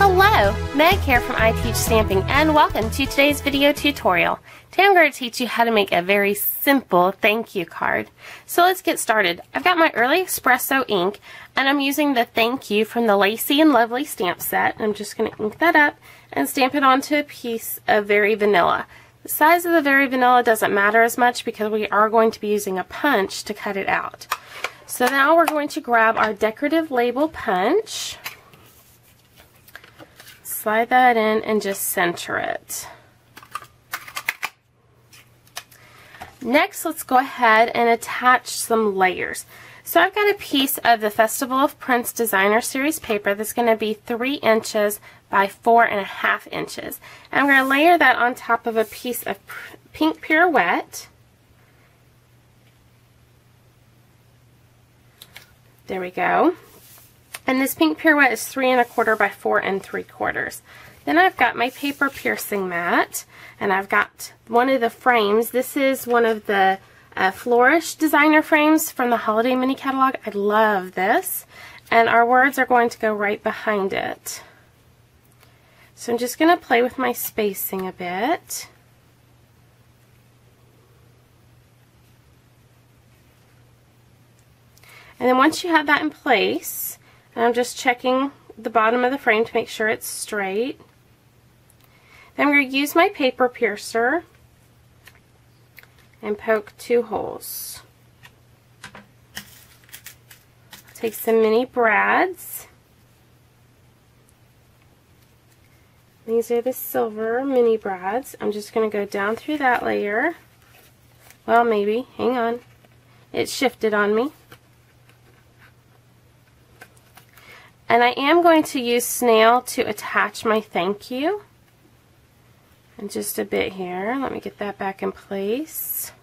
Hello, Meg here from I Teach Stamping, and welcome to today's video tutorial. Today I'm going to teach you how to make a very simple thank you card. So let's get started. I've got my Early Espresso ink, and I'm using the thank you from the Lacy and Lovely stamp set. I'm just going to ink that up and stamp it onto a piece of Very Vanilla. The size of the Very Vanilla doesn't matter as much because we are going to be using a punch to cut it out. So now we're going to grab our decorative label punch, slide that in, and just center it. Next, let's go ahead and attach some layers. So I've got a piece of the Festival of Prints Designer Series paper that's going to be 3 inches by 4.5 inches. And I'm going to layer that on top of a piece of pink Pirouette. There we go. And this pink Pirouette is 3 1/4 by 4 3/4. Then I've got my paper piercing mat, and I've got one of the frames. This is one of the Flourish designer frames from the holiday mini catalog. I love this. And our words are going to go right behind it. So I'm just going to play with my spacing a bit. And then once you have that in place, and I'm just checking the bottom of the frame to make sure it's straight, then I'm going to use my paper piercer and poke 2 holes. Take some mini brads. These are the silver mini brads. I'm just going to go down through that layer. Well, maybe. Hang on. It shifted on me. And I am going to use snail to attach my thank you. And just a bit here. Let me get that back in place.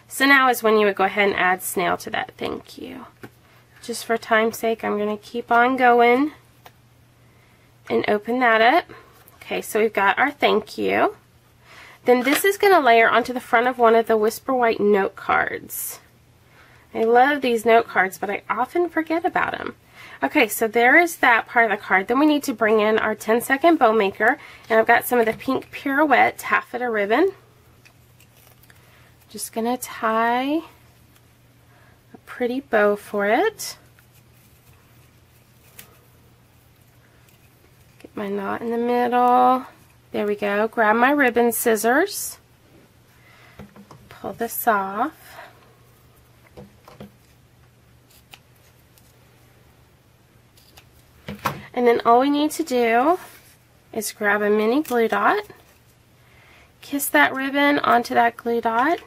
So now is when you would go ahead and add snail to that thank you. Just for time's sake, I'm going to keep on going and open that up. Okay, so we've got our thank you. Then this is going to layer onto the front of one of the Whisper White note cards. I love these note cards, but I often forget about them. Okay, so there is that part of the card. Then we need to bring in our 10-second bow maker, and I've got some of the pink Pirouette taffeta ribbon. Just going to tie a pretty bow for it. Get my knot in the middle. There we go. Grab my ribbon scissors. Pull this off. And then all we need to do is grab a mini glue dot, kiss that ribbon onto that glue dot,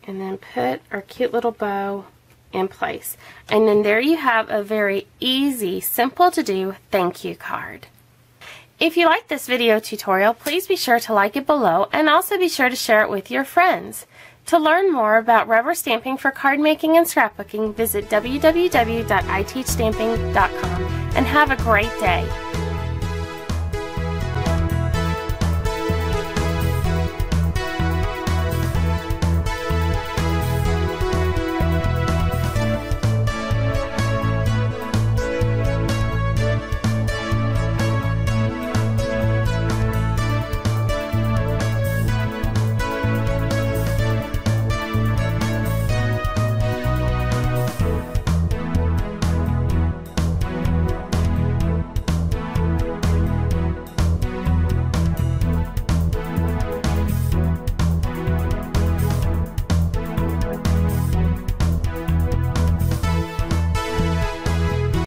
and then put our cute little bow in place. And then there you have a very easy, simple to do thank you card. If you like this video tutorial, please be sure to like it below, and also be sure to share it with your friends. To learn more about rubber stamping for card making and scrapbooking, visit www.iteachstamping.com and have a great day.